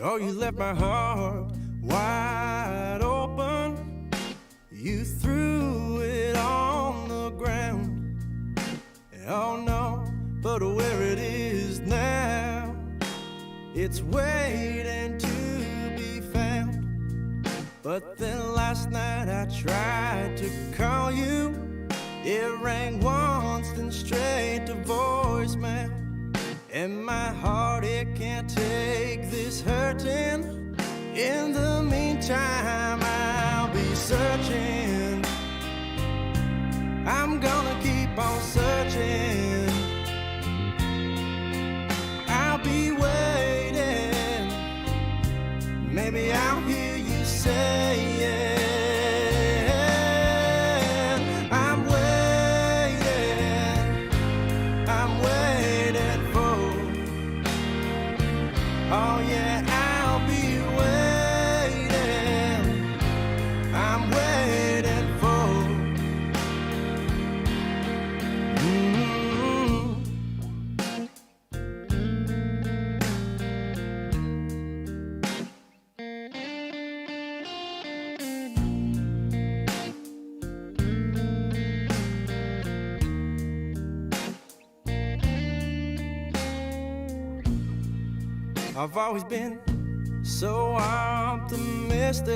Oh, you left my heart wide open. You threw it on the ground. Oh no, but where it is now, it's waiting to be found. But then last night I tried to call you. It rang once, then straight to voicemail. And my heart, it can't take this hurting. In the meantime, I'll be searching. I'm gonna keep on searching. I'll be waiting. Maybe I'll hear you say it. Oh yeah, I'll be waiting. I'm waiting for. I've always been so optimistic.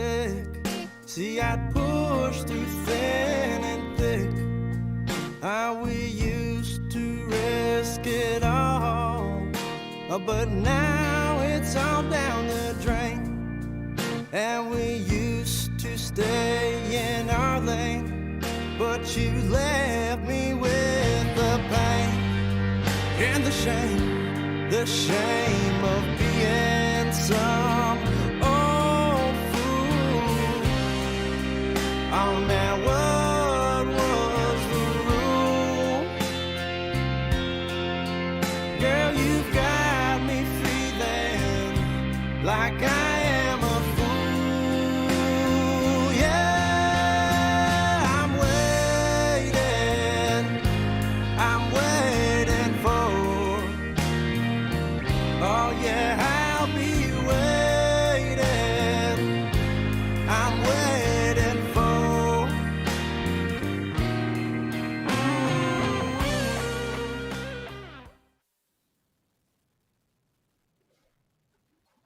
See, I'd push through thin and thick. How we used to risk it all, but now it's all down the drain. And we used to stay in our lane, but you left me with the pain and the shame. The shame of being some old fool. Oh, now what was the rule? Girl, you've got me feeling like I am a fool. Yeah, I'm waiting for. Oh yeah, I'll be waiting. I'm waiting for.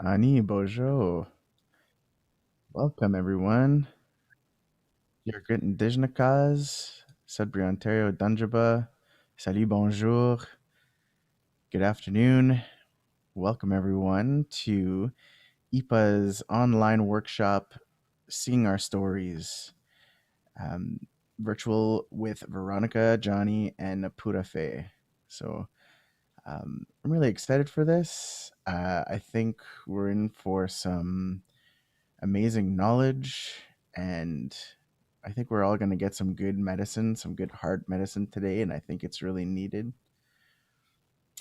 Ani Bojo. Welcome, everyone. Yergut Indigenakaz, Sudbury, Ontario, Dunjaba. Salut, bonjour. Good afternoon. Welcome, everyone, to IPA's online workshop, Seeing Our Stories, virtual with Veronica, Johnny, and Pura. So I'm really excited for this. I think we're in for some amazing knowledge, and I think we're all going to get some good medicine, some good heart medicine today, and I think it's really needed.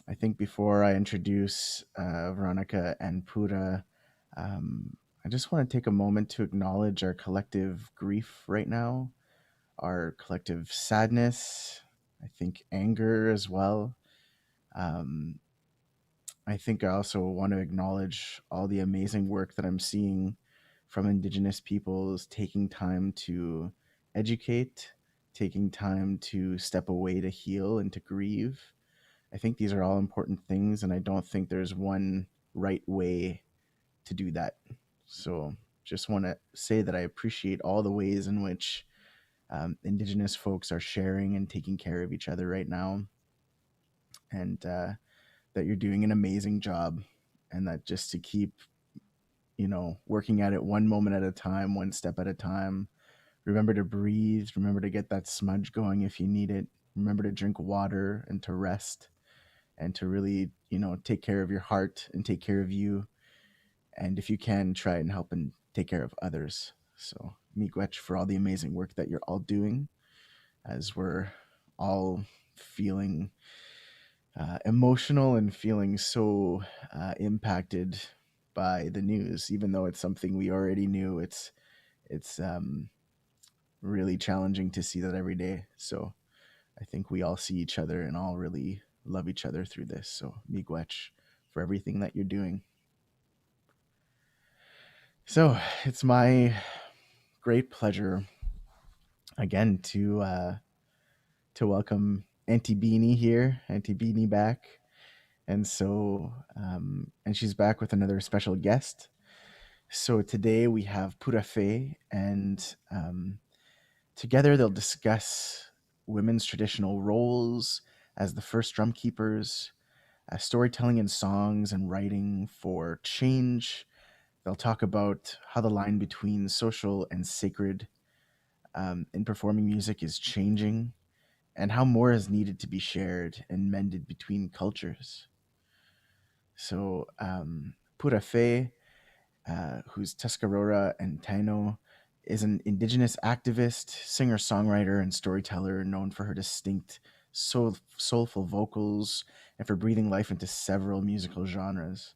I think before I introduce Veronica and Pura, I just want to take a moment to acknowledge our collective grief right now, our collective sadness, I think anger as well. Um, I think I also want to acknowledge all the amazing work that I'm seeing from Indigenous peoples taking time to educate, taking time to step away to heal and to grieve. I think these are all important things, and I don't think there's one right way to do that. So just want to say that I appreciate all the ways in which Indigenous folks are sharing and taking care of each other right now, and that you're doing an amazing job, and that just to keep, working at it one moment at a time, one step at a time. Remember to breathe, remember to get that smudge going if you need it. Remember to drink water and to rest and to really, take care of your heart and take care of you. And if you can, try and help and take care of others. So, miigwech for all the amazing work that you're all doing as we're all feeling emotional and feeling so impacted by the news, even though it's something we already knew. It's really challenging to see that every day. So I think we all see each other and all really love each other through this. So miigwech for everything that you're doing. So it's my great pleasure again to welcome Auntie Beanie here, Auntie Beanie back, and she's back with another special guest. So today we have Pura and together they'll discuss women's traditional roles as the first drum keepers, storytelling in songs and writing for change. They'll talk about how the line between social and sacred in performing music is changing and how more is needed to be shared and mended between cultures. So, Pura who's Tuscarora and Taino, is an indigenous activist, singer songwriter, and storyteller known for her distinct, soulful vocals and for breathing life into several musical genres.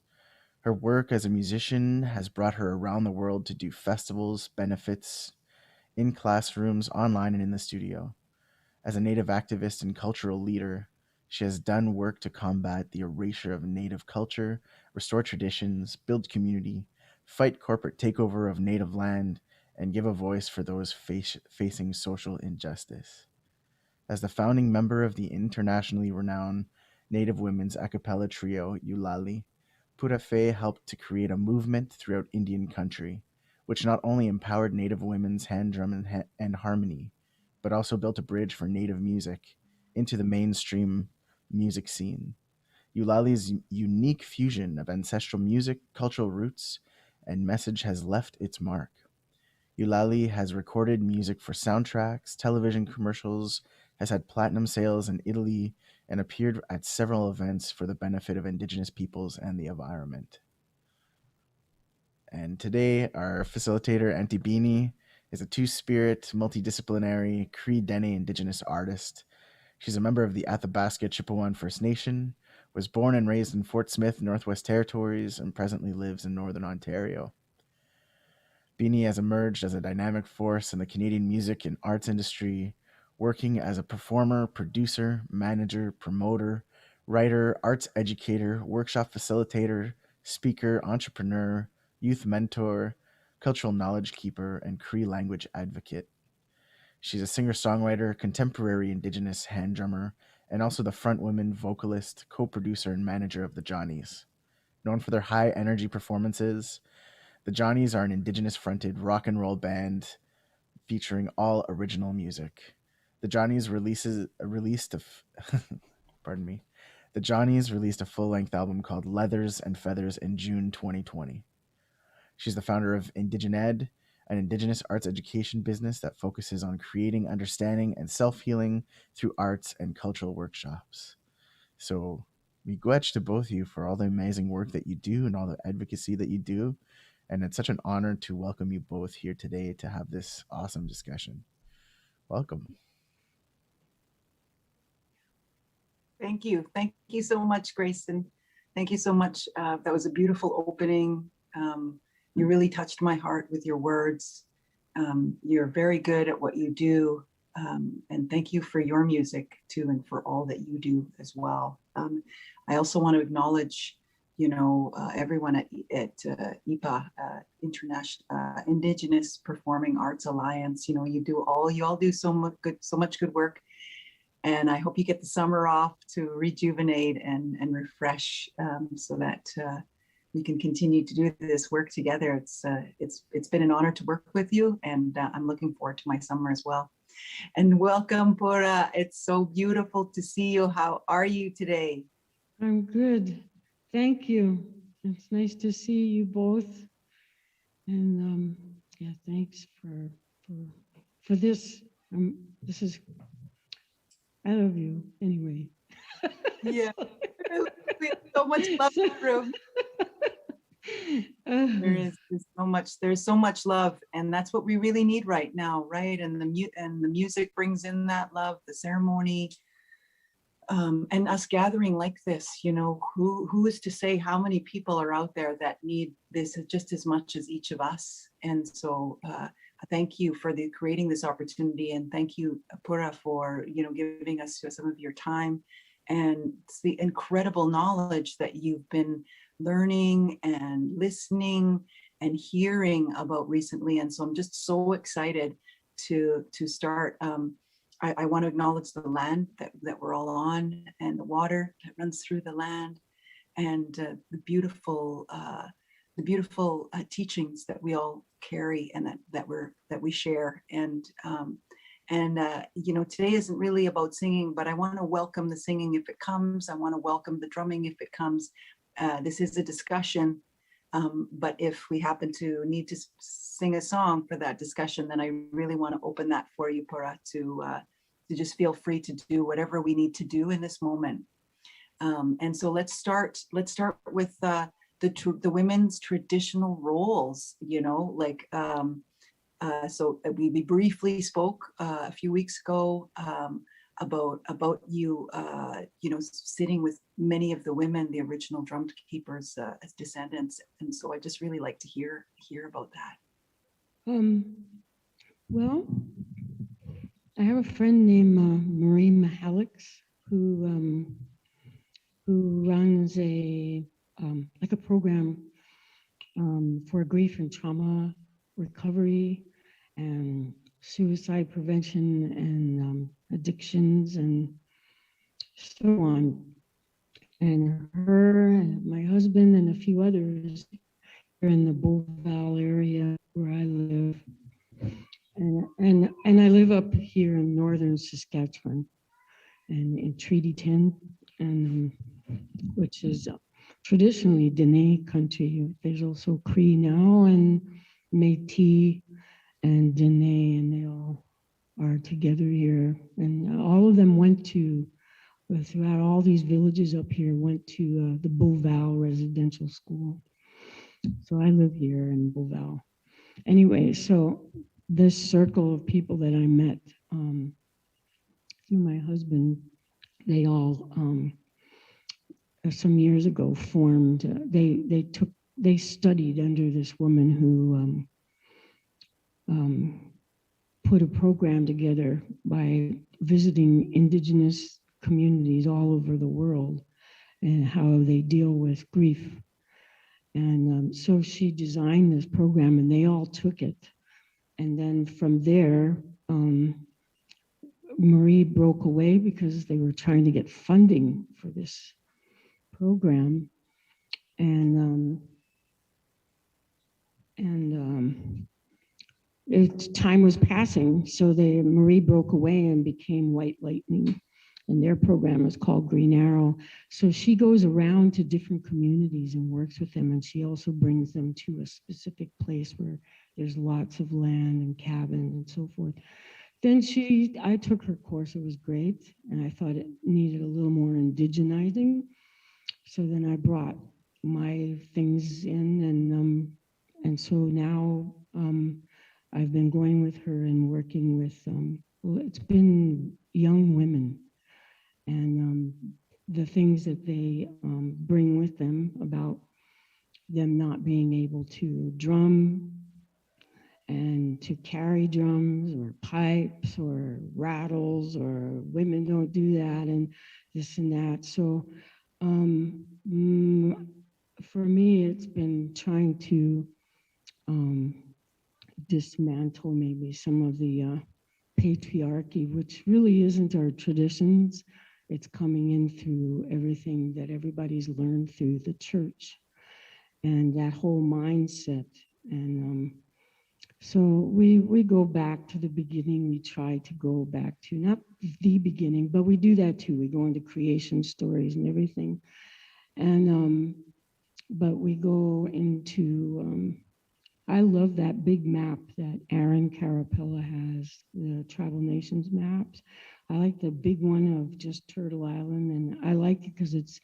Her work as a musician has brought her around the world to do festivals, benefits, in classrooms, online, and in the studio. As a Native activist and cultural leader, she has done work to combat the erasure of Native culture, restore traditions, build community, fight corporate takeover of Native land, and give a voice for those facing social injustice. As the founding member of the internationally renowned Native women's a cappella trio, Eulali, Purafe helped to create a movement throughout Indian country, which not only empowered Native women's hand drum and harmony, but also built a bridge for Native music into the mainstream music scene. Eulali's unique fusion of ancestral music, cultural roots, and message has left its mark. Eulali has recorded music for soundtracks, television commercials, has had platinum sales in Italy, and appeared at several events for the benefit of Indigenous peoples and the environment. And today, our facilitator, Auntie Beanie, is a two spirit, multidisciplinary, Cree Dene Indigenous artist. She's a member of the Athabasca Chippewan First Nation, was born and raised in Fort Smith, Northwest Territories, and presently lives in Northern Ontario. Beanie has emerged as a dynamic force in the Canadian music and arts industry, working as a performer, producer, manager, promoter, writer, arts educator, workshop facilitator, speaker, entrepreneur, youth mentor, cultural knowledge keeper, and Cree language advocate. She's a singer songwriter, contemporary Indigenous hand drummer, and also the frontwoman, vocalist, co producer, and manager of the Johnnies. Known for their high energy performances, the Johnnies are an Indigenous fronted rock and roll band featuring all original music. The Johnnies released a pardon me. The Johnnies released a full-length album called Leathers and Feathers in June 2020. She's the founder of Indigened, an Indigenous arts education business that focuses on creating understanding and self-healing through arts and cultural workshops. So, miigwech to both of you for all the amazing work that you do and all the advocacy that you do. And it's such an honor to welcome you both here today to have this awesome discussion. Welcome. Thank you. Thank you so much, Grayson. Thank you so much. That was a beautiful opening. You really touched my heart with your words. You're very good at what you do. And thank you for your music too, and for all that you do as well. I also want to acknowledge, everyone at IPA, Indigenous Performing Arts Alliance. You all do so much good work. And I hope you get the summer off to rejuvenate and refresh, so that we can continue to do this work together. It's been an honor to work with you, and I'm looking forward to my summer as well. And welcome, Pura. It's so beautiful to see you. How are you today? I'm good. Thank you. It's nice to see you both. And yeah, thanks for this. This is, I love you anyway. Yeah, we have so much love in the room. There's so much love, and that's what we really need right now, right? And the music brings in that love, the ceremony, and us gathering like this. Who is to say how many people are out there that need this just as much as each of us? And so thank you for creating this opportunity, and thank you, Pura, for giving us some of your time and the incredible knowledge that you've been learning and listening and hearing about recently. And so I'm just so excited to start. I want to acknowledge the land that we're all on, and the water that runs through the land, and the beautiful teachings that we all carry, and that we share. And you know, today isn't really about singing, but I want to welcome the singing if it comes. I want to welcome the drumming if it comes. This is a discussion, but if we happen to need to sing a song for that discussion, then I really want to open that for you, Pura, to just feel free to do whatever we need to do in this moment. And so let's start with the women's traditional roles, you know, like, so we briefly spoke a few weeks ago about you, you know, sitting with many of the women, the original drum keepers, as descendants. And so I just really like to hear about that. Well, I have a friend named Marie Mihalix who runs a like a program for grief and trauma recovery and suicide prevention and addictions and so on. And her and my husband and a few others are in the Beauval area where I live. And I live up here in northern Saskatchewan and in Treaty 10, and which is traditionally Dene country. There's also Cree now and Métis and Dene, and they all are together here. And all of them went to, throughout all these villages up here, went to the Beauval residential school. So I live here in Beauval. Anyway, so this circle of people that I met through my husband, they all some years ago formed. They studied under this woman who put a program together by visiting indigenous communities all over the world and how they deal with grief. And so she designed this program, and they all took it. And then from there, Marie broke away because they were trying to get funding for this program. And time was passing, so Marie broke away and became White Lightning, and their program is called Green Arrow. So she goes around to different communities and works with them, and she also brings them to a specific place where there's lots of land and cabins and so forth. Then I took her course. It was great, and I thought it needed a little more indigenizing. So then I brought my things in, and so now I've been going with her and working with, well, it's been young women, and the things that they bring with them about them not being able to drum and to carry drums or pipes or rattles, or women don't do that and this and that. So for me, it's been trying to dismantle maybe some of the patriarchy, which really isn't our traditions. It's coming in through everything that everybody's learned through the church and that whole mindset. And so we go back to the beginning. We try to go back to, not the beginning, but we do that too. We go into creation stories and everything. And but we go into, I love that big map that Aaron Carapella has, the Tribal Nations maps. I like the big one of just Turtle Island, and I like it because it's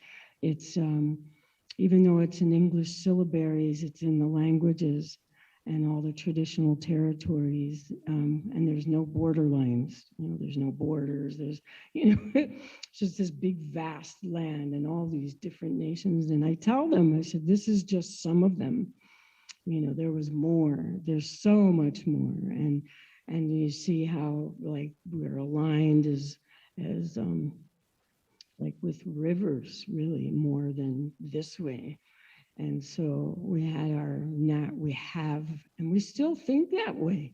even though it's in English syllabaries, it's in the languages and all the traditional territories, and there's no border lines. You know, there's no borders. There's, you know, it's just this big vast land and all these different nations. And I tell them, I said, this is just some of them. You know, there was more. There's so much more, and you see how like we're aligned as like with rivers, really more than this way. And so we had we have, and we still think that way.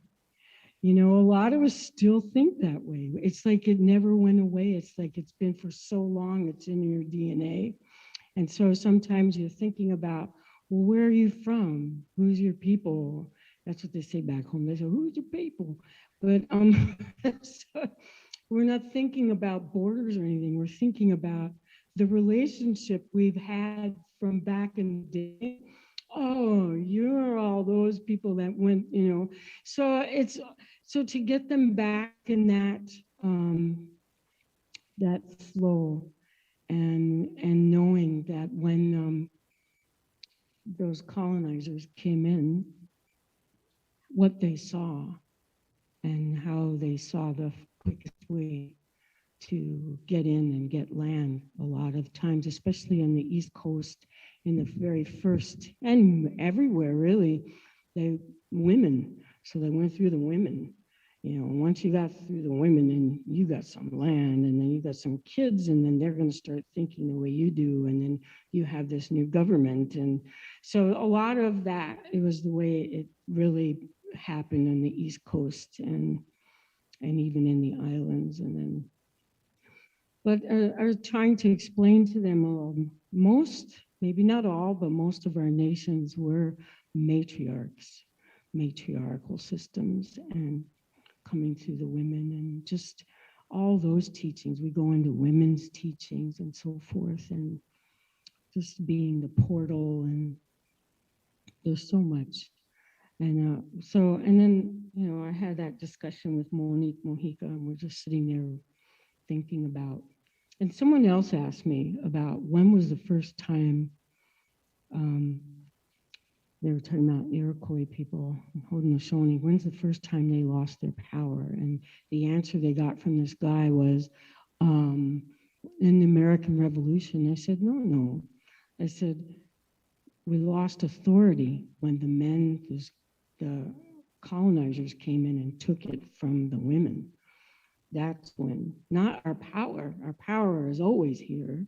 You know, a lot of us still think that way. It's like it never went away. It's like it's been for so long, it's in your DNA. And so sometimes you're thinking about, well, where are you from? Who's your people? That's what they say back home. They say, who's your people? But so we're not thinking about borders or anything. We're thinking about the relationship we've had from back in the day. Oh, you're all those people that went, you know. So it's so to get them back in that flow, and knowing that when those colonizers came in, what they saw and how they saw the quickest way to get in and get land a lot of times, especially on the East Coast in the very first, and everywhere really, they women. So they went through the women. You know, once you got through the women and you got some land and then you got some kids and then they're going to start thinking the way you do. And then you have this new government. And so a lot of that, it was the way it really happened on the East Coast and even in the islands. And then but I was trying to explain to them most, maybe not all, but most of our nations were matriarchs, matriarchal systems, and coming through the women and just all those teachings. We go into women's teachings and so forth, and just being the portal, and there's so much. And then, you know, I had that discussion with Monique Mojica, and we're just sitting there thinking about, and someone else asked me about when was the first time um, they were talking about Iroquois people, Haudenosaunee, when's the first time they lost their power? And the answer they got from this guy was um, in the American Revolution. I said, no. I said, we lost authority when the colonizers came in and took it from the women. That's when, not our power is always here,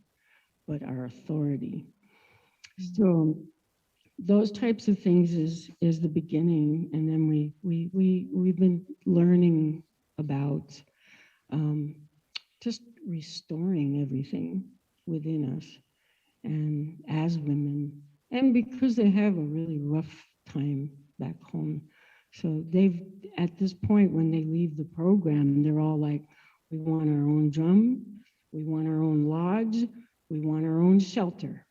but our authority. So those types of things is the beginning, and then we've been learning about just restoring everything within us, and as women, and because they have a really rough time back home. So they've, at this point, when they leave the program, they're all like, we want our own drum, we want our own lodge, we want our own shelter.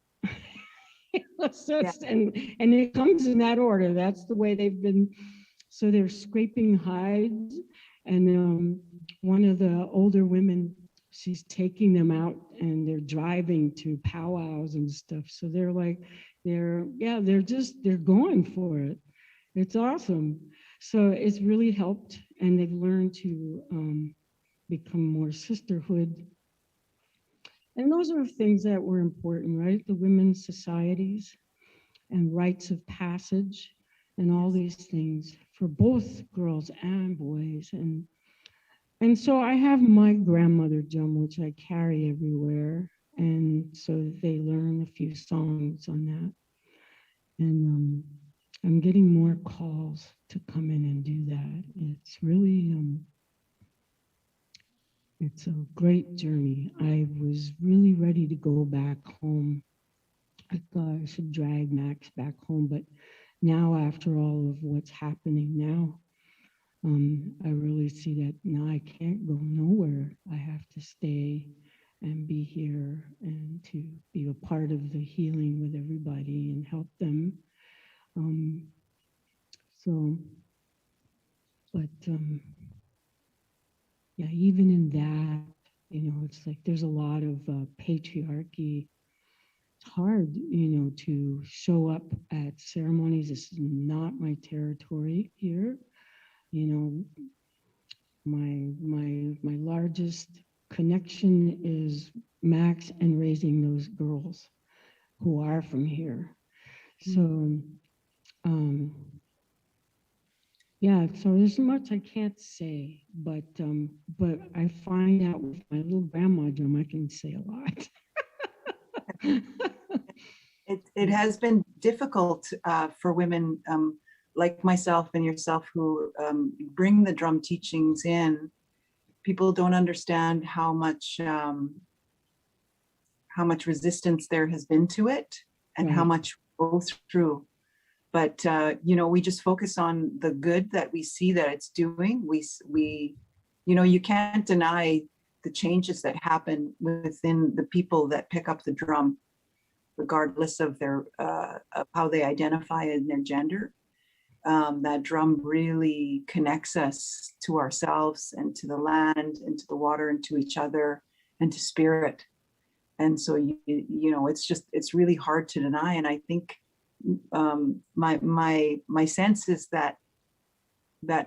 So and it comes in that order. That's the way they've been. So they're scraping hides, and one of the older women, she's taking them out, and they're driving to powwows and stuff. So they're like, they're going for it. It's awesome. So it's really helped, and they've learned to become more sisterhood. And those are things that were important, right? The women's societies and rites of passage and all these things for both girls and boys. And so I have my grandmother drum, which I carry everywhere. And so they learn a few songs on that. And I'm getting more calls to come in and do that. It's really, it's a great journey. I was really ready to go back home. I thought I should drag Max back home, but now after all of what's happening now, I really see that now I can't go nowhere. I have to stay and be here and to be a part of the healing with everybody and help them. But yeah, even in that, you know, it's like there's a lot of patriarchy. It's hard, you know, to show up at ceremonies. This is not my territory here. You know, my largest connection is Max and raising those girls who are from here. So yeah, so there's much I can't say, but I find out with my little grandma drum I can say a lot. It has been difficult for women like myself and yourself who bring the drum teachings in. People don't understand how much resistance there has been to it, and how Right. much we go through. But you know, we just focus on the good that we see that it's doing. We you know, you can't deny the changes that happen within the people that pick up the drum, regardless of their of how they identify in their gender. That drum really connects us to ourselves and to the land and to the water and to each other and to spirit. And so you know, it's really hard to deny. And I think my sense is that the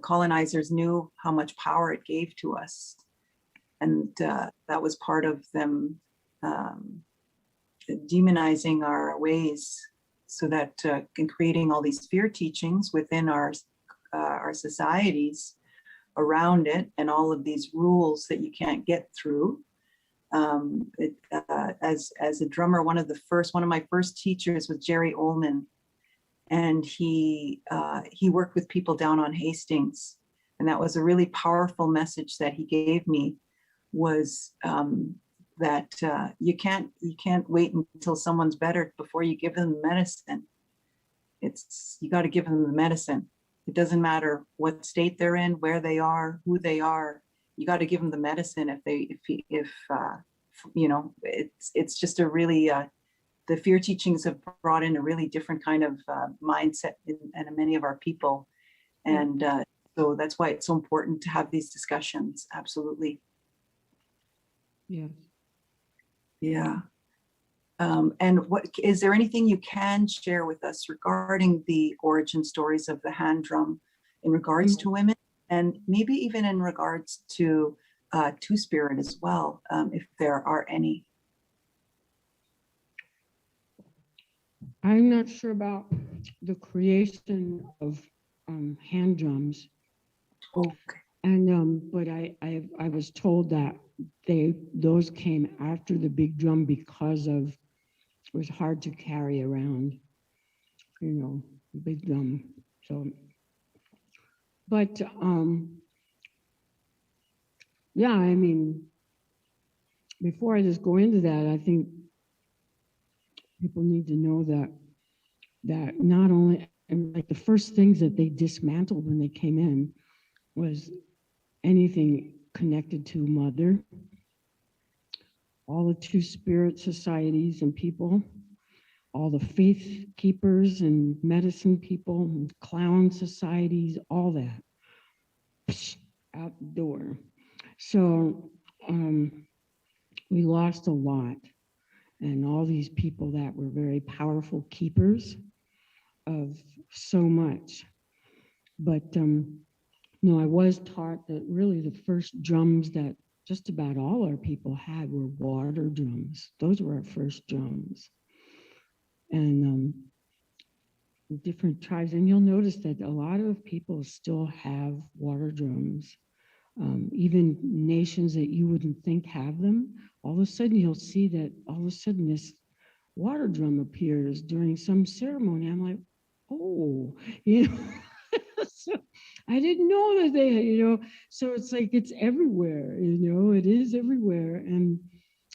colonizers knew how much power it gave to us, and that was part of them demonizing our ways, so that in creating all these fear teachings within our societies around it, and all of these rules that you can't get through. As a drummer, one of my first teachers was Jerry Ullman, and he worked with people down on Hastings, and that was a really powerful message that he gave me, was that you can't wait until someone's better before you give them the medicine. You got to give them the medicine. It doesn't matter what state they're in, where they are, who they are. You got to give them the medicine. If you know, it's just a really the fear teachings have brought in a really different kind of mindset in many of our people, and so that's why it's so important to have these discussions. Absolutely. Yeah. Yeah. And is there anything you can share with us regarding the origin stories of the hand drum in regards to women, and maybe even in regards to Two-Spirit as well, if there are any? I'm not sure about the creation of hand drums. Okay. And but I was told that those came after the big drum because of it was hard to carry around, you know, the big drum. So, but yeah, I mean, before I just go into that, I think people need to know that not only, and like the first things that they dismantled when they came in was anything connected to mother, all the Two-Spirit societies and people, all the faith keepers and medicine people, and clown societies, all that, out the door. So we lost a lot. And all these people that were very powerful keepers of so much. But no, I was taught that really the first drums that just about all our people had were water drums. Those were our first drums. And different tribes, and you'll notice that a lot of people still have water drums. Even nations that you wouldn't think have them, all of a sudden you'll see that all of a sudden this water drum appears during some ceremony. I'm like, oh, you know, so I didn't know that they, you know, so it's like it's everywhere, you know, it is everywhere. And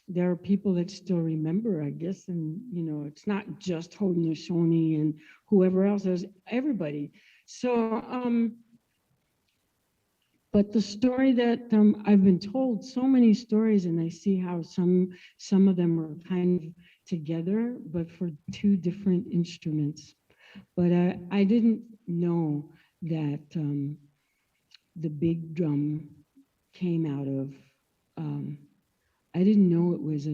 there are people that still remember, I guess, and, you know, it's not just Haudenosaunee and whoever else, there's everybody. So, but the story that I've been told so many stories, and I see how some of them are kind of together, but for two different instruments. But I didn't know that the big drum came out of. I didn't know it was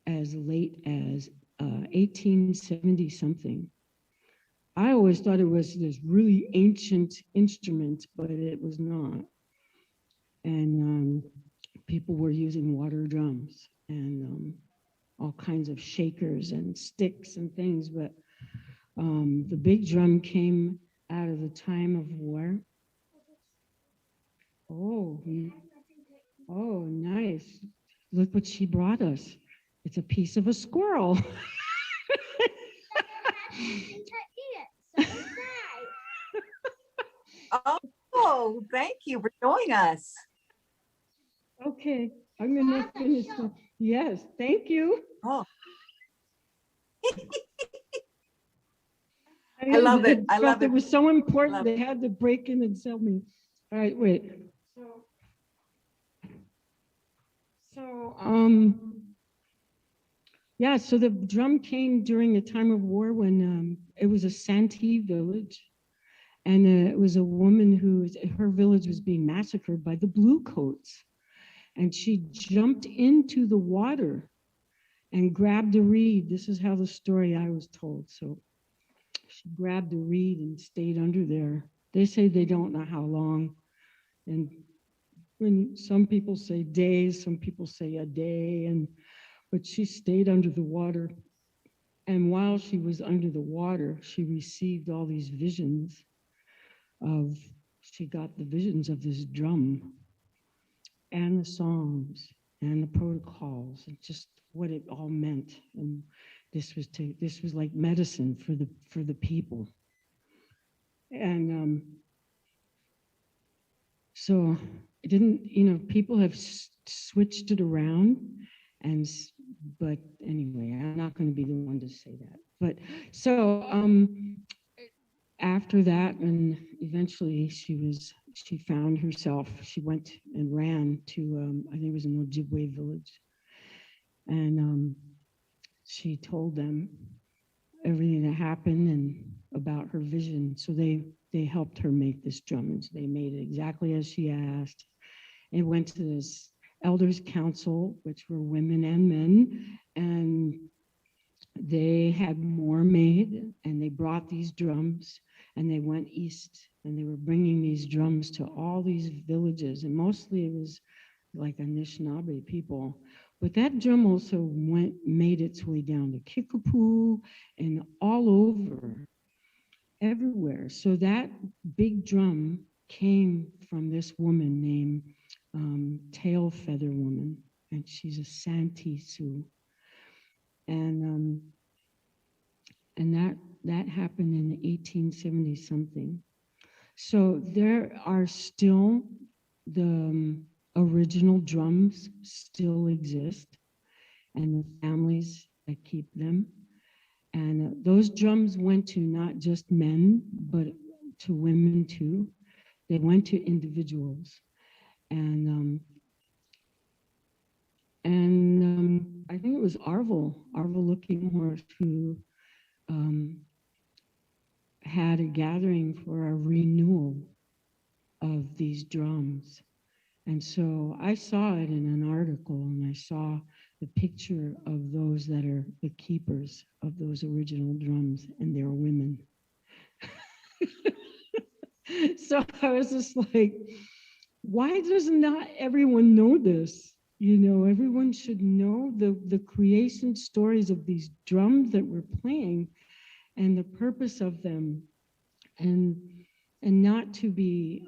as late as 1870 something. I always thought it was this really ancient instrument, but it was not. And people were using water drums and all kinds of shakers and sticks and things. But the big drum came out of the time of war. Oh, oh, nice. look what she brought us. It's a piece of a squirrel. Oh, thank you for showing us. Okay, I'm gonna finish. Yes, thank you. Oh, I love it. I love It it. was so important. Love They had to break in and tell me. All right, wait. Yeah, so the drum came during a time of war when it was a Santee village, and it was a woman her village was being massacred by the Bluecoats, and she jumped into the water and grabbed a reed. This is how the story I was told. So she grabbed a reed and stayed under there. They say they don't know how long, and when some people say days, some people say a day, but she stayed under the water. And while she was under the water, she received all these visions she got the visions of this drum and the songs and the protocols and just what it all meant. And this was like medicine for the people. And so it didn't, people have switched it around, but anyway, I'm not going to be the one to say that. But so after that, and eventually she found herself, she went and ran to, I think it was an Ojibwe village. And she told them everything that happened and about her vision. So they helped her make this drum, and they made it exactly as she asked. It went to this elders council, which were women and men, and they had more made, and they brought these drums, and they went east, and they were bringing these drums to all these villages, and mostly it was like Anishinaabe people. But that drum also made its way down to Kickapoo and all over, everywhere. So that big drum came from this woman named Tail Feather Woman, and she's a Santee Sioux. And that happened in 1870 something. So there are still the original drums still exist, and the families that keep them. And those drums went to not just men, but to women too. They went to individuals. And I think it was Arvel Looking Horse, who had a gathering for a renewal of these drums. And so I saw it in an article, and I saw the picture of those that are the keepers of those original drums, and they're women. So I was just like, why does not everyone know this? Everyone should know the creation stories of these drums that we're playing and the purpose of them, and not to be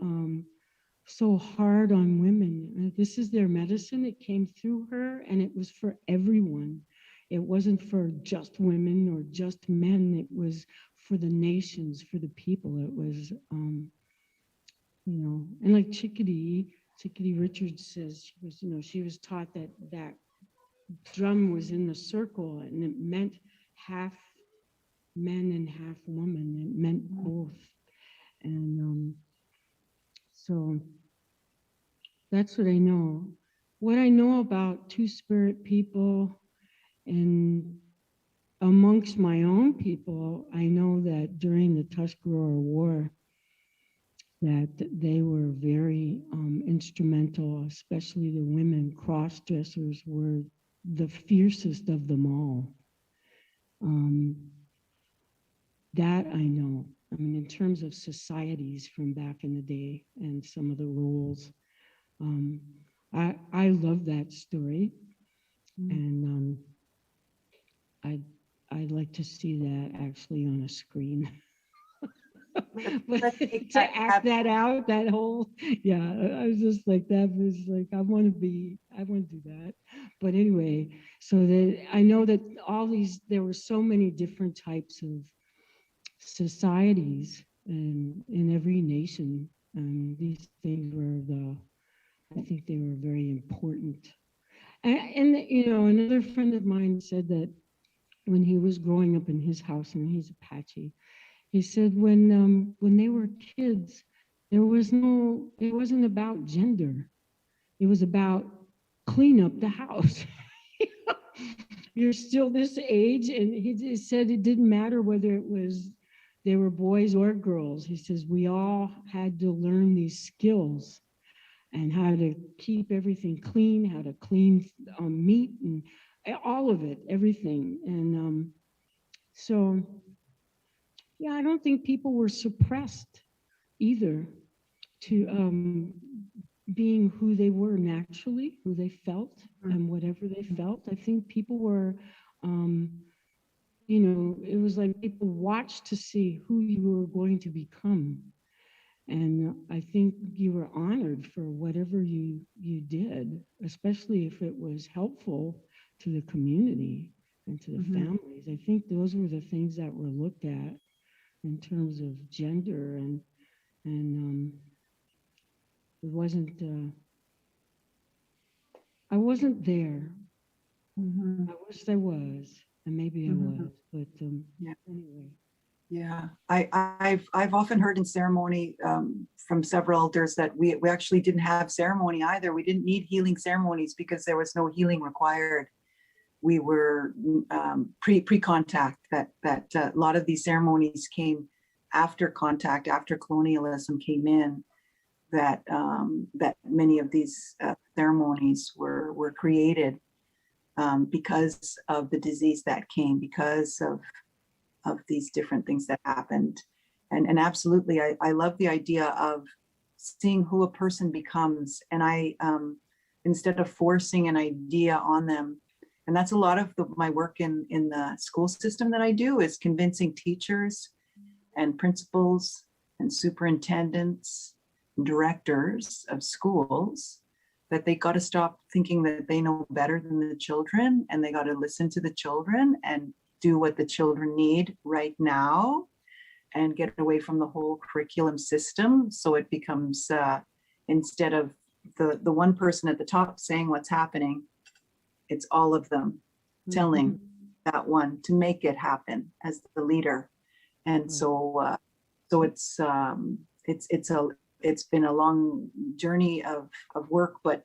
so hard on women. This is their medicine. It came through her, and it was for everyone. It wasn't for just women or just men. It was for the nations, for the people. It was, and like Chickadee Richards says, she was taught that drum was in the circle, and it meant half men and half woman. It meant both. And so that's what I know. What I know about Two-Spirit people, and amongst my own people, I know that during the Tuscarora War, that they were very instrumental, especially the women cross-dressers were the fiercest of them all. That I know. I mean, in terms of societies from back in the day and some of the roles, I love that story, and I'd like to see that actually on a screen. But to act that out, that whole, yeah, I was just like, that was like, I want to do that. But anyway, so that I know that there were so many different types of societies in every nation. And these things I think they were very important. Another friend of mine said that when he was growing up in his house, and he's Apache, he said when they were kids, it wasn't about gender. It was about clean up the house. You're still this age, and he said it didn't matter whether they were boys or girls. He says we all had to learn these skills and how to keep everything clean, how to clean meat and all of it, everything. And so, yeah, I don't think people were suppressed either to being who they were naturally, who they felt, and whatever they felt. I think people were, it was like people watched to see who you were going to become. And I think you were honored for whatever you did, especially if it was helpful to the community and to the families. I think those were the things that were looked at in terms of gender, and it wasn't. I wasn't there. I wish I was, and maybe I was, but Yeah. anyway. Yeah, I've often heard in ceremony from several elders that we actually didn't have ceremony either. We didn't need healing ceremonies because there was no healing required. We were pre-contact. That a lot of these ceremonies came after contact, after colonialism came in. That many of these ceremonies were created because of the disease that came, because of these different things that happened. And absolutely, I love the idea of seeing who a person becomes. And I, instead of forcing an idea on them, and that's a lot of my work in the school system that I do, is convincing teachers and principals and superintendents and directors of schools that they got to stop thinking that they know better than the children, and they got to listen to the children and do what the children need right now, and get away from the whole curriculum system. So it becomes, instead of the one person at the top saying what's happening, it's all of them telling that one to make it happen as the leader. And so it's been a long journey of work, but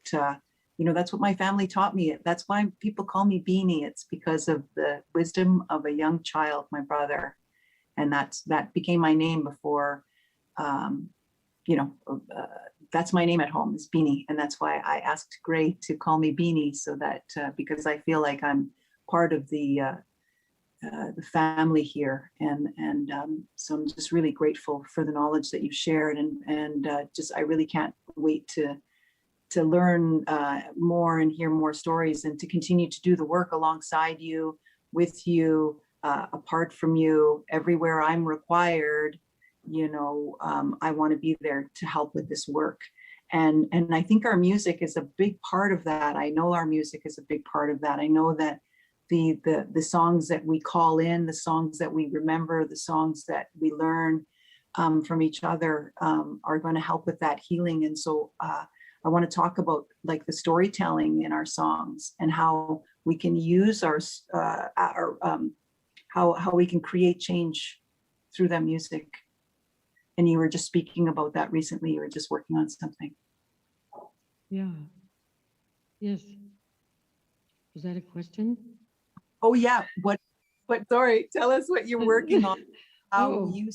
that's what my family taught me. That's why people call me Beanie. It's because of the wisdom of a young child, my brother. And that became my name before, that's my name at home, is Beanie. And that's why I asked Gray to call me Beanie, so that, because I feel like I'm part of the family here. And so I'm just really grateful for the knowledge that you've shared. And I really can't wait to learn more and hear more stories, and to continue to do the work alongside you, with you, apart from you, everywhere I'm required. I want to be there to help with this work. And I think our music is a big part of that. I know our music is a big part of that. I know that the songs that we call in, the songs that we remember, the songs that we learn from each other are going to help with that healing. And so I want to talk about like the storytelling in our songs, and how we can use how we can create change through that music. And you were just speaking about that recently. You were just working on something. Yeah. Yes. Was that a question? Oh yeah. But sorry, tell us what you're working on. How you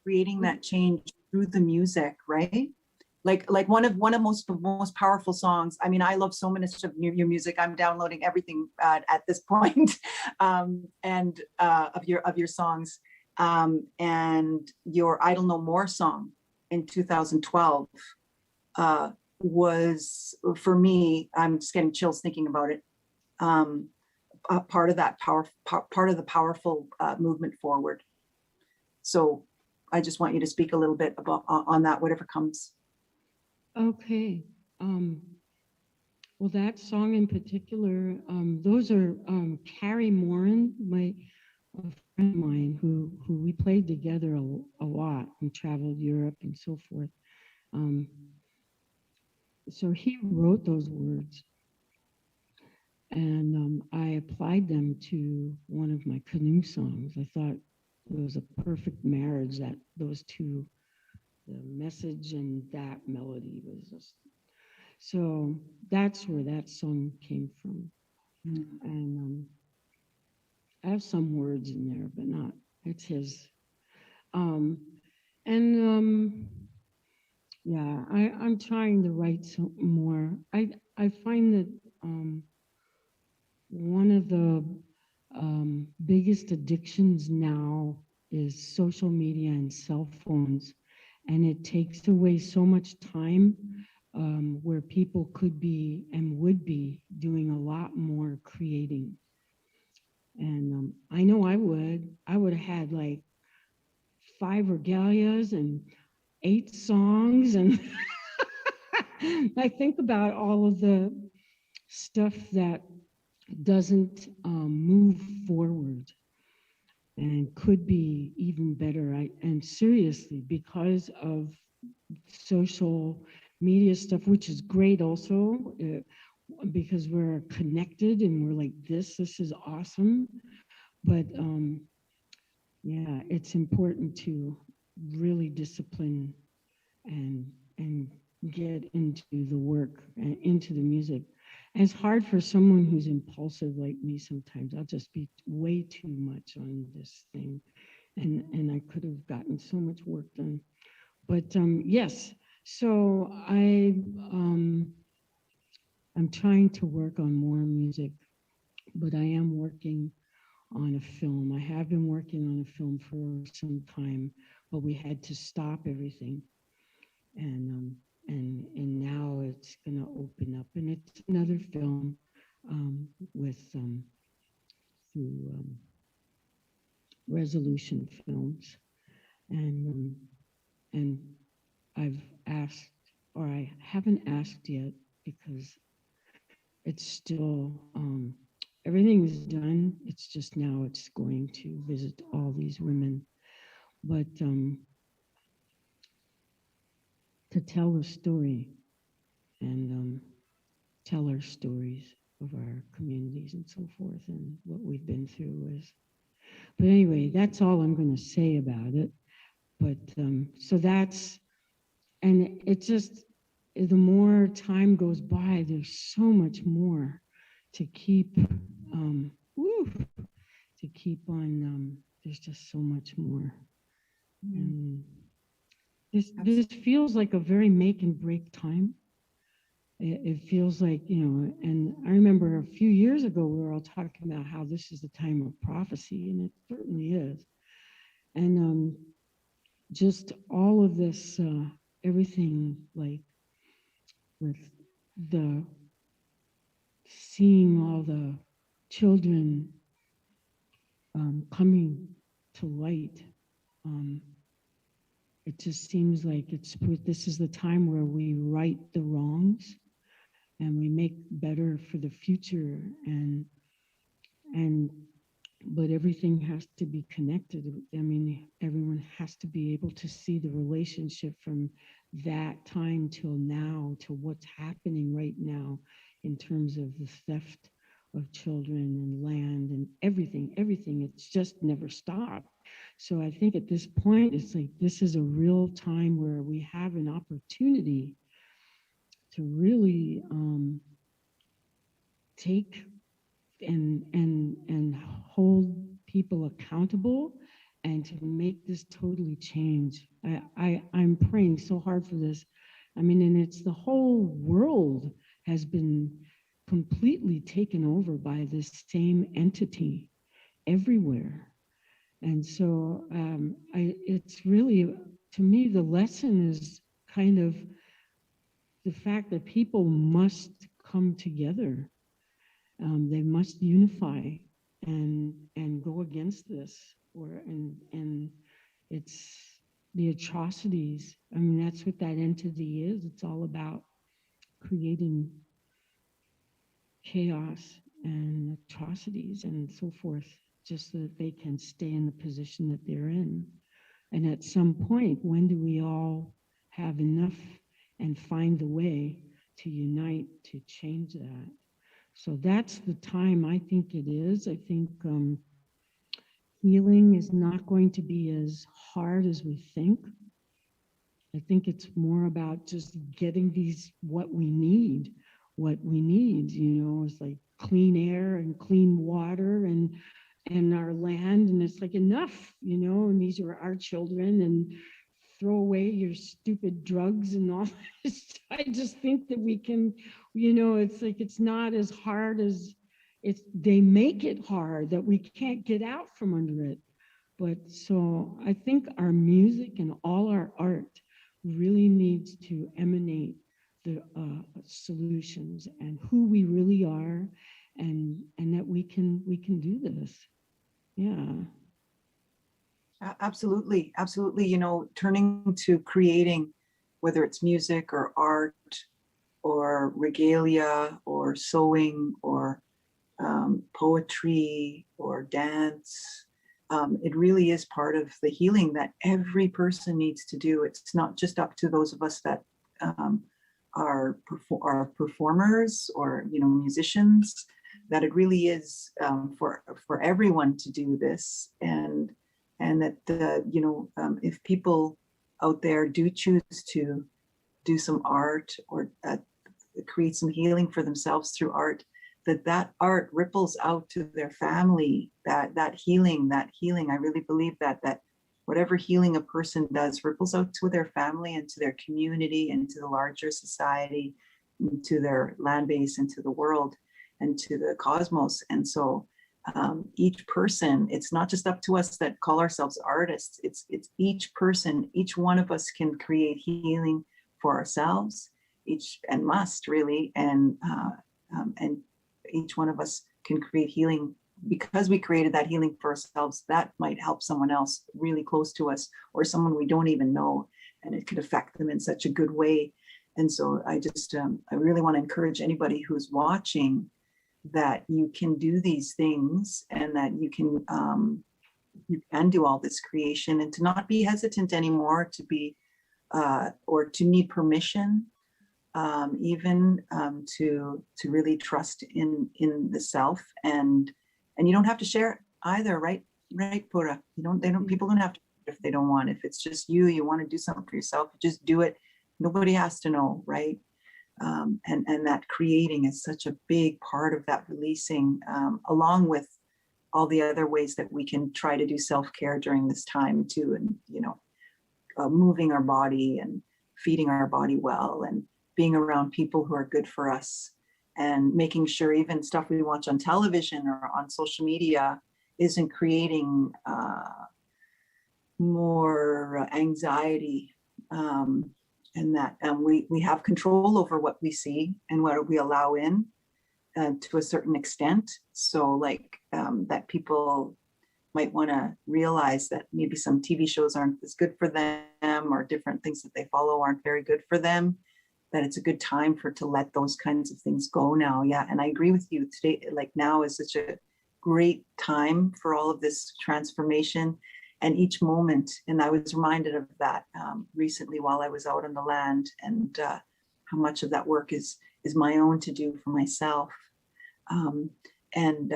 creating that change through the music, right? Like one of the most powerful songs. I mean, I love so much of your music. I'm downloading everything at this point, and of your songs. And your "I Don't Know More" song in 2012 was, for me, I'm just getting chills thinking about it. Part of that part of the powerful movement forward. So I just want you to speak a little bit about on that, whatever comes. Okay. Well, that song in particular, those are Carrie Morin, a friend of mine who we played together a lot and traveled Europe and so forth. Um, so he wrote those words, and I applied them to one of my canoe songs. I thought it was a perfect marriage, that those two, the message and that melody was just, so that's where that song came from. And I have some words in there, but not, it's his. Um, and yeah, I'm trying to write some more. I find that one of the biggest addictions now is social media and cell phones, and it takes away so much time where people could be and would be doing a lot more creating. And I know I would have had like 5 regalias and 8 songs. And I think about all of the stuff that doesn't move forward and could be even better. And seriously, because of social media stuff, which is great also, because we're connected and we're like, this is awesome. But yeah, it's important to really discipline and and get into the work and into the music. And it's hard for someone who's impulsive like me sometimes. I'll just be way too much on this thing. And I could have gotten so much work done. But yes, so I'm trying to work on more music, but I am working on a film. I have been working on a film for some time, but we had to stop everything, and now it's going to open up, and it's another film with through Resolution Films, and and I've asked, or I haven't asked yet because it's still everything is done. It's just now it's going to visit all these women, but to tell the story and tell our stories of our communities and so forth and what we've been through is. But anyway, that's all I'm going to say about it. But so that's, and it just, the more time goes by, there's so much more to keep, woo, to keep on. There's just so much more. And this feels like a very make and break time. It feels like, you know, and I remember a few years ago, we were all talking about how this is the time of prophecy, and it certainly is. And just all of this, everything like with the seeing all the children coming to light. It just seems like this is the time where we right the wrongs and we make better for the future, and but everything has to be connected. I mean, everyone has to be able to see the relationship from that time till now to what's happening right now in terms of the theft of children and land and everything. It's just never stopped. So I think at this point, it's like this is a real time where we have an opportunity to really take and hold people accountable and to make this totally change. I'm praying so hard for this. I mean, and it's the whole world has been completely taken over by this same entity everywhere. And so it's really, to me, the lesson is kind of the fact that people must come together. They must unify and go against this, and it's the atrocities. I mean, that's what that entity is. It's all about creating chaos and atrocities and so forth, just so that they can stay in the position that they're in. And at some point, when do we all have enough and find the way to unite to change that? So that's the time I think it is. I think healing is not going to be as hard as we think. I think it's more about just getting what we need. What we need, is like clean air and clean water and our land. And it's like enough, and these are our children, and throw away your stupid drugs and all this. I just think that we can, it's like it's not as hard as they make it hard that we can't get out from under it. But so I think our music and all our art really needs to emanate the solutions and who we really are, and that we can do this. Yeah. Absolutely, absolutely. Turning to creating, whether it's music or art or regalia or sewing or poetry or dance. It really is part of the healing that every person needs to do. It's not just up to those of us that are performers or musicians. That it really is for everyone to do this, and that if people out there do choose to do some art or create some healing for themselves through art, that art ripples out to their family, that healing, I really believe that whatever healing a person does ripples out to their family and to their community and to the larger society, to their land base and to the world and to the cosmos. And so each person, it's not just up to us that call ourselves artists, it's each person, each one of us can create healing for ourselves, and must really, and each one of us can create healing because we created that healing for ourselves. That might help someone else really close to us or someone we don't even know, and it could affect them in such a good way. And so I just, I really want to encourage anybody who's watching that you can do these things and that you can do all this creation, and to not be hesitant anymore, to be, or to need permission, even to really trust in the self, and you don't have to share it either, right, Pura? People don't have to if they don't want. If it's just you want to do something for yourself, just do it. Nobody has to know, right? And that creating is such a big part of that releasing, along with all the other ways that we can try to do self-care during this time too, and moving our body and feeding our body well, and being around people who are good for us, and making sure even stuff we watch on television or on social media isn't creating more anxiety, and that we have control over what we see and what we allow in, to a certain extent. So like that people might want to realize that maybe some TV shows aren't as good for them, or different things that they follow aren't very good for them, that it's a good time to let those kinds of things go now. Yeah, and I agree with you today, like now is such a great time for all of this transformation and each moment. And I was reminded of that recently while I was out on the land, and how much of that work is my own to do for myself. And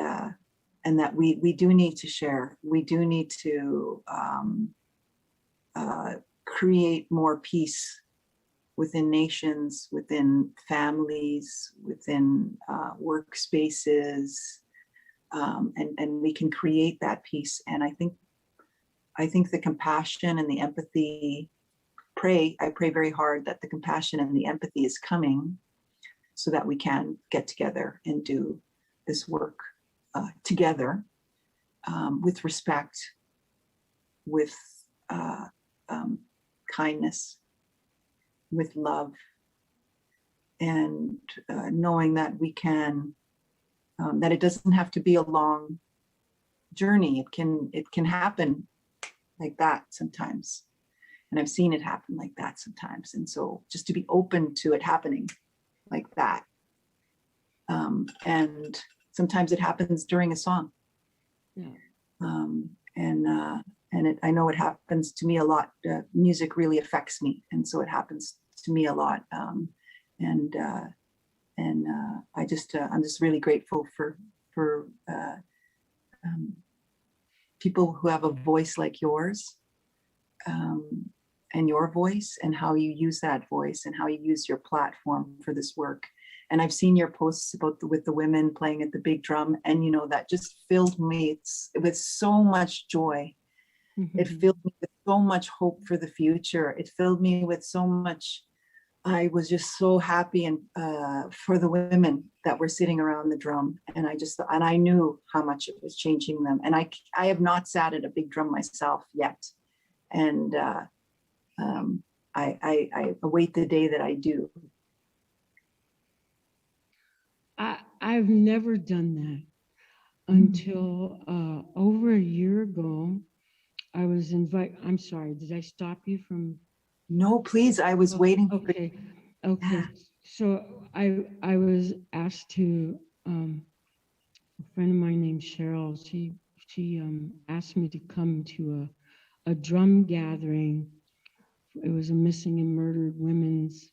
that we do need to share. We do need to create more peace within nations, within families, within workspaces, and we can create that peace. And I think the compassion and the empathy, I pray very hard that the compassion and the empathy is coming, so that we can get together and do this work together, with respect, with kindness, with love, and knowing that we can, that it doesn't have to be a long journey. It can happen like that sometimes, and I've seen it happen like that sometimes. And so just to be open to it happening like that, And sometimes it happens during a song. Yeah. I know it happens to me a lot. Music really affects me, and so it happens to me a lot. I'm just really grateful for people who have a voice like yours, and your voice, and how you use that voice, and how you use your platform for this work. And I've seen your posts about with the women playing at the big drum, and that just filled me with so much joy. It filled me with so much hope for the future. It filled me with so much. I was just so happy and for the women that were sitting around the drum, and I knew how much it was changing them. And I have not sat at a big drum myself yet, and I await the day that I do. I've never done that until over a year ago. I was invited. I'm sorry, did I stop you from? No, please. I was waiting. Okay. So I was asked to, a friend of mine named Cheryl, she asked me to come to a drum gathering. It was a missing and murdered women's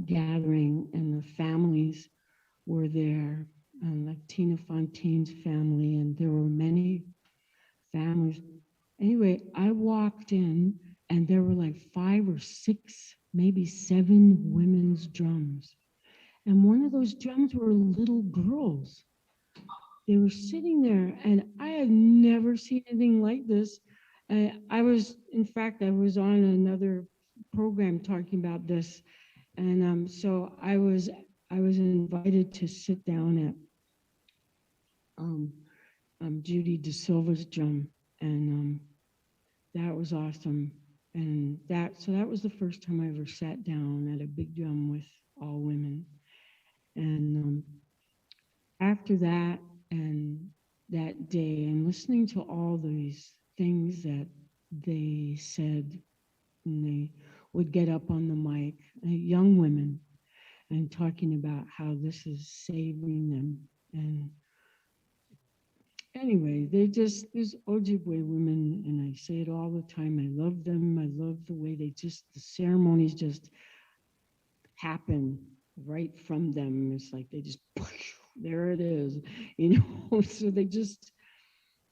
gathering, and the families were there, like Tina Fontaine's family, and there were many families. Anyway, I walked in and there were like 5 or 6, maybe 7 women's drums. And one of those drums were little girls. They were sitting there, and I had never seen anything like this. In fact, I was on another program talking about this. And so I was invited to sit down at Judy De Silva's drum, and that was awesome. And that was the first time I ever sat down at a big drum with all women. And after that, and that day, and listening to all these things that they said, and they would get up on the mic, young women, and talking about how this is saving them. And anyway, these Ojibwe women, and I say it all the time, I love them. I love the way the ceremonies just happen right from them. It's like they just, there it is, so they just,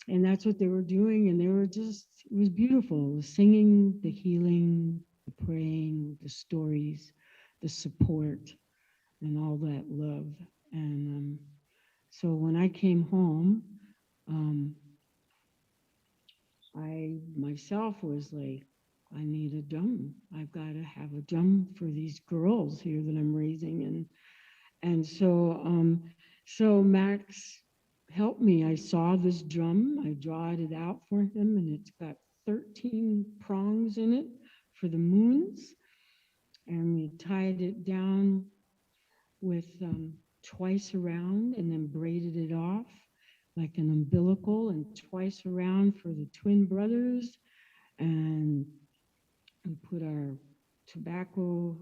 and that's what they were doing. And they were just, it was beautiful. The singing, the healing, the praying, the stories, the support, and all that love. And so when I came home, I myself was like, I need a drum. I've got to have a drum for these girls here that I'm raising. And so Max helped me. I saw this drum, I drawed it out for him, and it's got 13 prongs in it for the moons. And we tied it down with twice around, and then braided it off like an umbilical, and twice around for the twin brothers. And we put our tobacco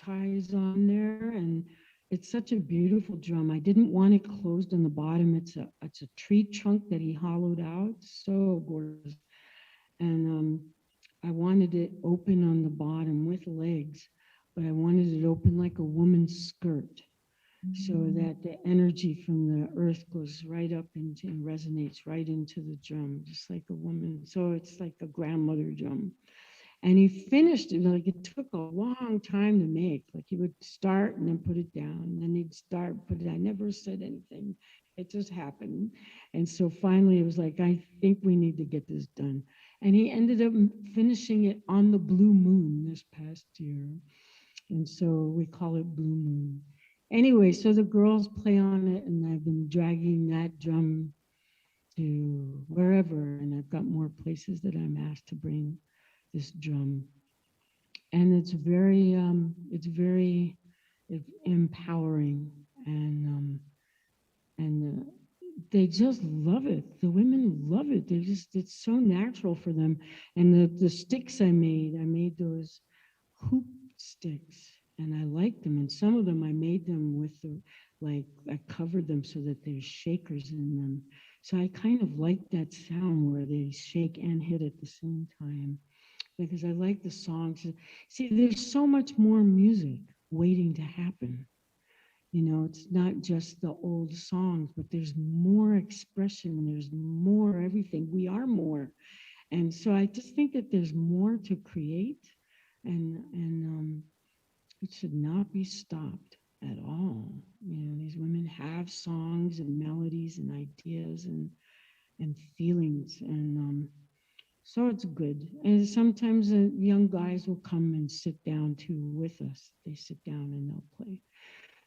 ties on there, and it's such a beautiful drum. I didn't want it closed on the bottom. It's a tree trunk that he hollowed out. So gorgeous. And I wanted it open on the bottom with legs, but I wanted it open like a woman's skirt, so that the energy from the earth goes right up into and resonates right into the drum, just like a woman. So it's like a grandmother drum. And he finished it, like it took a long time to make. Like he would start and then put it down, and then he'd start, put it. I never said anything. It just happened. And so finally it was like, I think we need to get this done. And he ended up finishing it on the blue moon this past year. And so we call it Blue Moon. Anyway, so the girls play on it, and I've been dragging that drum to wherever, and I've got more places that I'm asked to bring this drum. And it's very empowering, and they just love it. The women love it. It's so natural for them. And the sticks I made those hoop sticks, and I like them. And some of them I made them with the, like, I covered them so that there's shakers in them. So I kind of like that sound where they shake and hit at the same time, because I like the songs. See, there's so much more music waiting to happen. You know, it's not just the old songs, but there's more expression, there's more everything. We are more. And so I just think that there's more to create, and it should not be stopped at all. You know, these women have songs and melodies and ideas and feelings, and so it's good. And sometimes young guys will come and sit down too with us. They sit down and they'll play.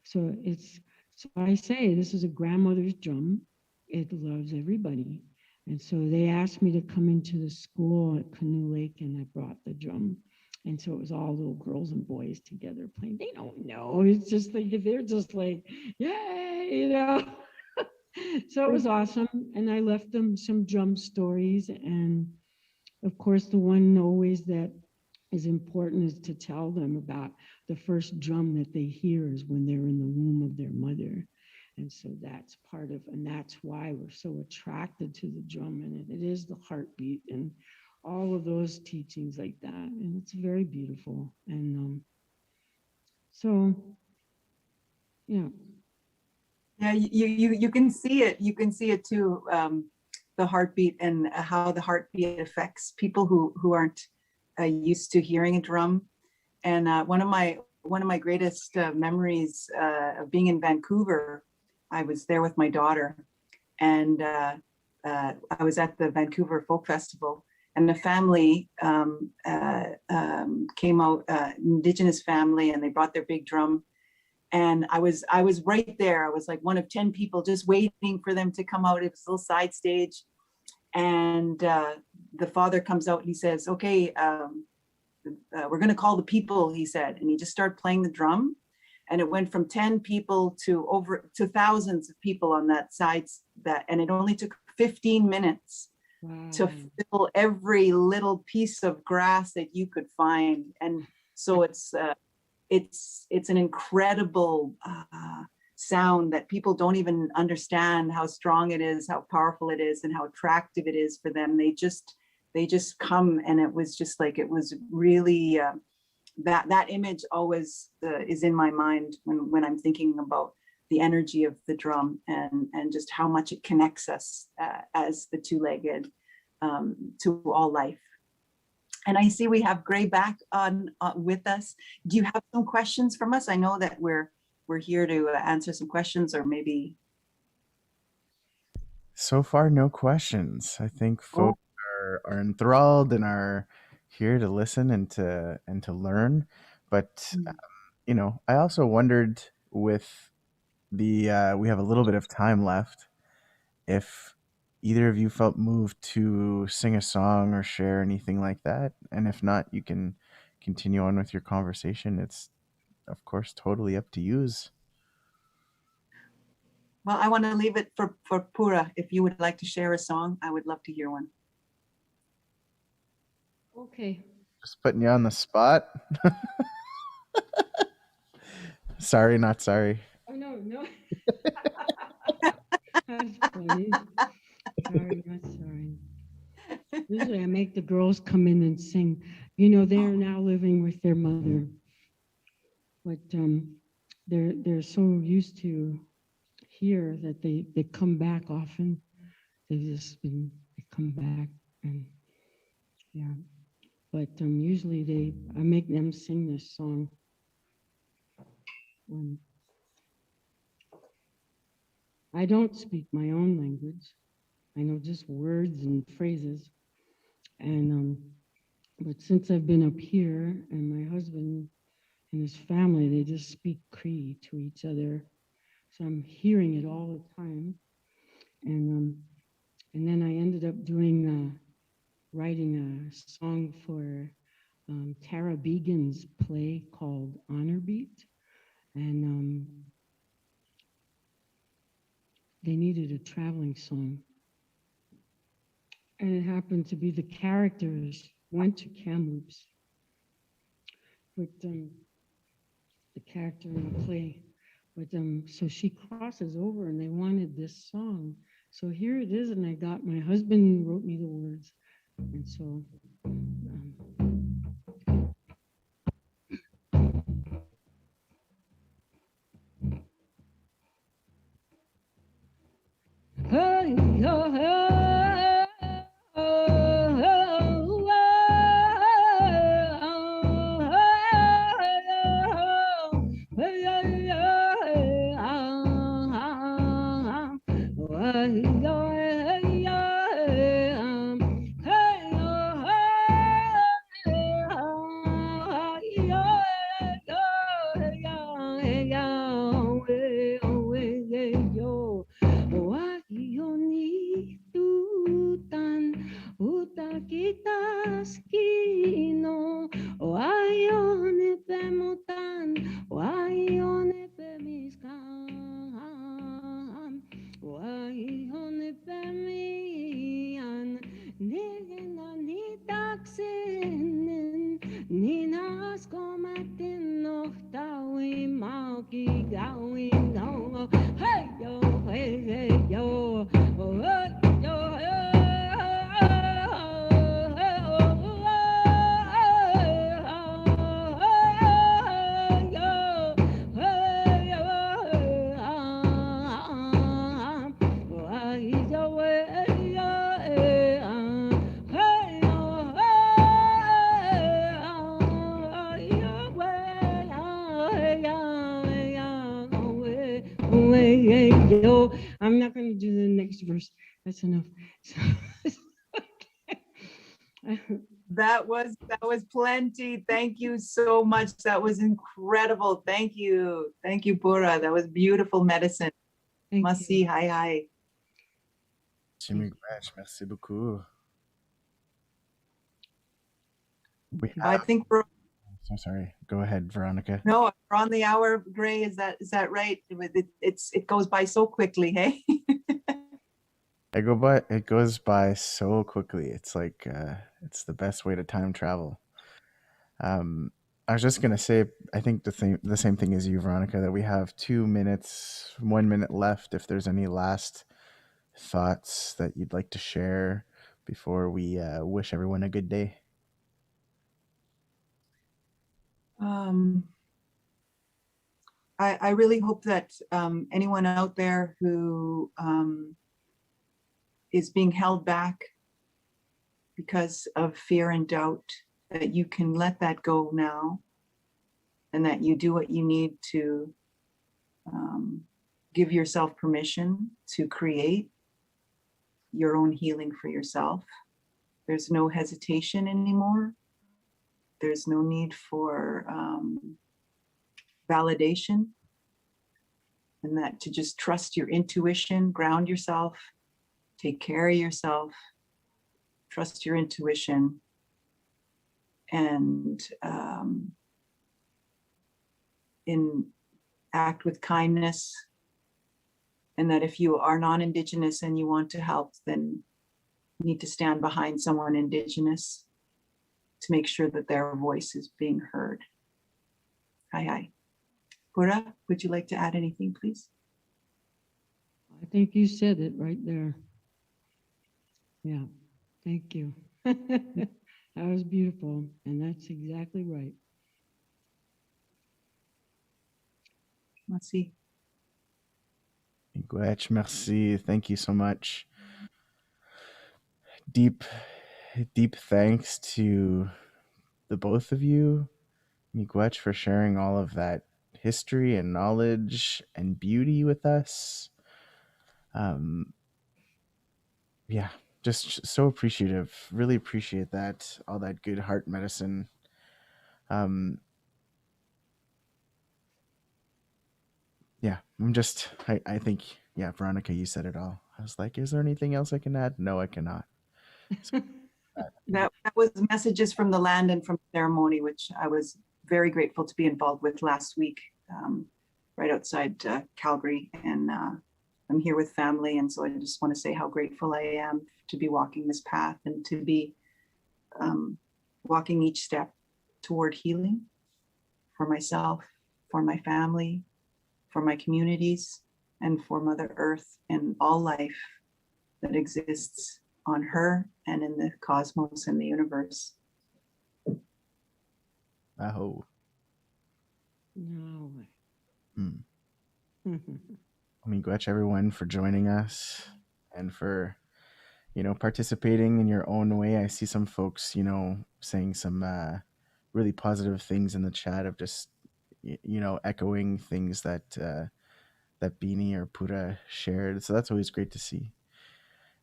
So it's, so I say this is a grandmother's drum. It loves everybody. And so they asked me to come into the school at Canoe Lake, and I brought the drum. And so it was all little girls and boys together playing. They don't know. It's just like, they're just like, yay, you know. So it was awesome. And I left them some drum stories. And of course, the one always that is important is to tell them about the first drum that they hear is when they're in the womb of their mother. And so that's part of, and that's why we're so attracted to the drum. And it is the heartbeat and all of those teachings like that. And it's very beautiful. And so, yeah. Yeah, you can see it. You can see it too. The heartbeat and how the heartbeat affects people who aren't used to hearing a drum. And one of my greatest memories of being in Vancouver, I was there with my daughter, and I was at the Vancouver Folk Festival, and the family came out, Indigenous family, and they brought their big drum. And I was right there. I was like one of 10 people just waiting for them to come out. It was a little side stage. And the father comes out and he says, okay, we're going to call the people, he said. And he just started playing the drum. And it went from 10 people to thousands of people on that side. And it only took 15 minutes to fill every little piece of grass that you could find. And so it's an incredible sound that people don't even understand how strong it is, how powerful it is, and how attractive it is for them. They just come, and it was just like, it was really that image always is in my mind when I'm thinking about the energy of the drum and just how much it connects us as the two-legged to all life. And I see we have Gray back on with us. Do you have some questions from us? I know that we're here to answer some questions, or maybe. So far, no questions. I think folks are enthralled and are here to listen and to learn. But you know, I also wondered, with the we have a little bit of time left, if either of you felt moved to sing a song or share anything like that. And if not, you can continue on with your conversation. It's, of course, totally up to yous. Well, I want to leave it for Pura. If you would like to share a song, I would love to hear one. Okay. Just putting you on the spot. Sorry, not sorry. Oh, no. That's funny. Sorry, not sorry. Usually I make the girls come in and sing. You know, they're now living with their mother, but they're so used to here that they come back often. They come back, and yeah. But usually I make them sing this song. I don't speak my own language. I know just words and phrases. And but since I've been up here, and my husband and his family, they just speak Cree to each other. So I'm hearing it all the time. And then I ended up writing a song for Tara Began's play called Honor Beat. And they needed a traveling song. And it happened to be the characters went to Kamloops. But the character in the play. But so she crosses over, and they wanted this song. So here it is, and my husband wrote me the words, and so. I'm not going to do the next verse. That's enough. That was plenty. Thank you so much. That was incredible. Thank you, Pura. That was beautiful medicine. Merci. Hi, hi. Merci beaucoup. I think we're So sorry. Go ahead, Veronica. no, we're on the hour, Gray. Is that right? It goes by so quickly, hey? It goes by so quickly. It's like it's the best way to time travel. I was just gonna say, I think the same thing as you, Veronica, that we have 2 minutes, 1 minute left. If there's any last thoughts that you'd like to share before we wish everyone a good day. I really hope that anyone out there who is being held back because of fear and doubt, that you can let that go now, and that you do what you need to give yourself permission to create your own healing for yourself. There's no hesitation anymore. There's no need for validation, and that to just trust your intuition, ground yourself, take care of yourself, trust your intuition, and act with kindness. And that if you are non-Indigenous and you want to help, then you need to stand behind someone Indigenous to make sure that their voice is being heard. Hi. Pura, would you like to add anything, please? I think you said it right there. Yeah, thank you. That was beautiful, and that's exactly right. Merci. Merci. Thank you so much. Deep thanks to the both of you, Miigwech, for sharing all of that history and knowledge and beauty with us. Yeah, just so appreciative. Really appreciate that, all that good heart medicine. Yeah, I think, yeah, Veronica, you said it all. I was like, is there anything else I can add? No, I cannot. So, That was messages from the land and from the ceremony, which I was very grateful to be involved with last week, right outside Calgary. And I'm here with family. And so I just want to say how grateful I am to be walking this path and to be walking each step toward healing for myself, for my family, for my communities, and for Mother Earth and all life that exists on her and in the cosmos and the universe. Aho. No. Mm. Miigwech, everyone, for joining us and for, participating in your own way. I see some folks, saying some really positive things in the chat of just, echoing things that that Beanie or Pura shared. So that's always great to see.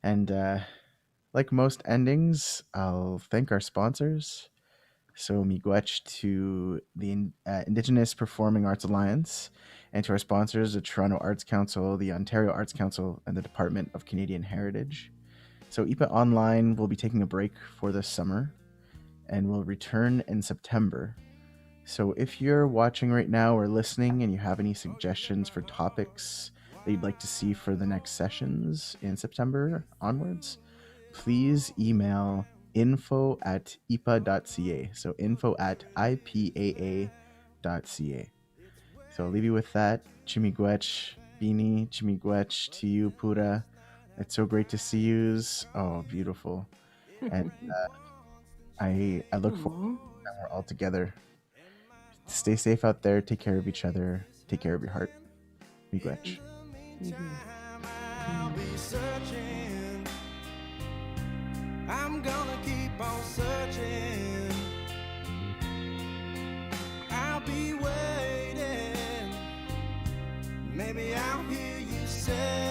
And like most endings, I'll thank our sponsors. So miigwech to the Indigenous Performing Arts Alliance, and to our sponsors, the Toronto Arts Council, the Ontario Arts Council, and the Department of Canadian Heritage. So IPA Online will be taking a break for the summer and will return in September. So if you're watching right now or listening and you have any suggestions for topics that you'd like to see for the next sessions in September onwards, please email info@ipa.ca. So info@ipaa.ca. So I'll leave you with that. Chimigwech, Beanie, Chimigwech to you, Pura. It's so great to see yous. Oh, beautiful. And I look forward to when we're all together. Stay safe out there. Take care of each other. Take care of your heart. Miigwech. I'll be searching. I'm gonna keep on searching. I'll be waiting. Maybe I'll hear you say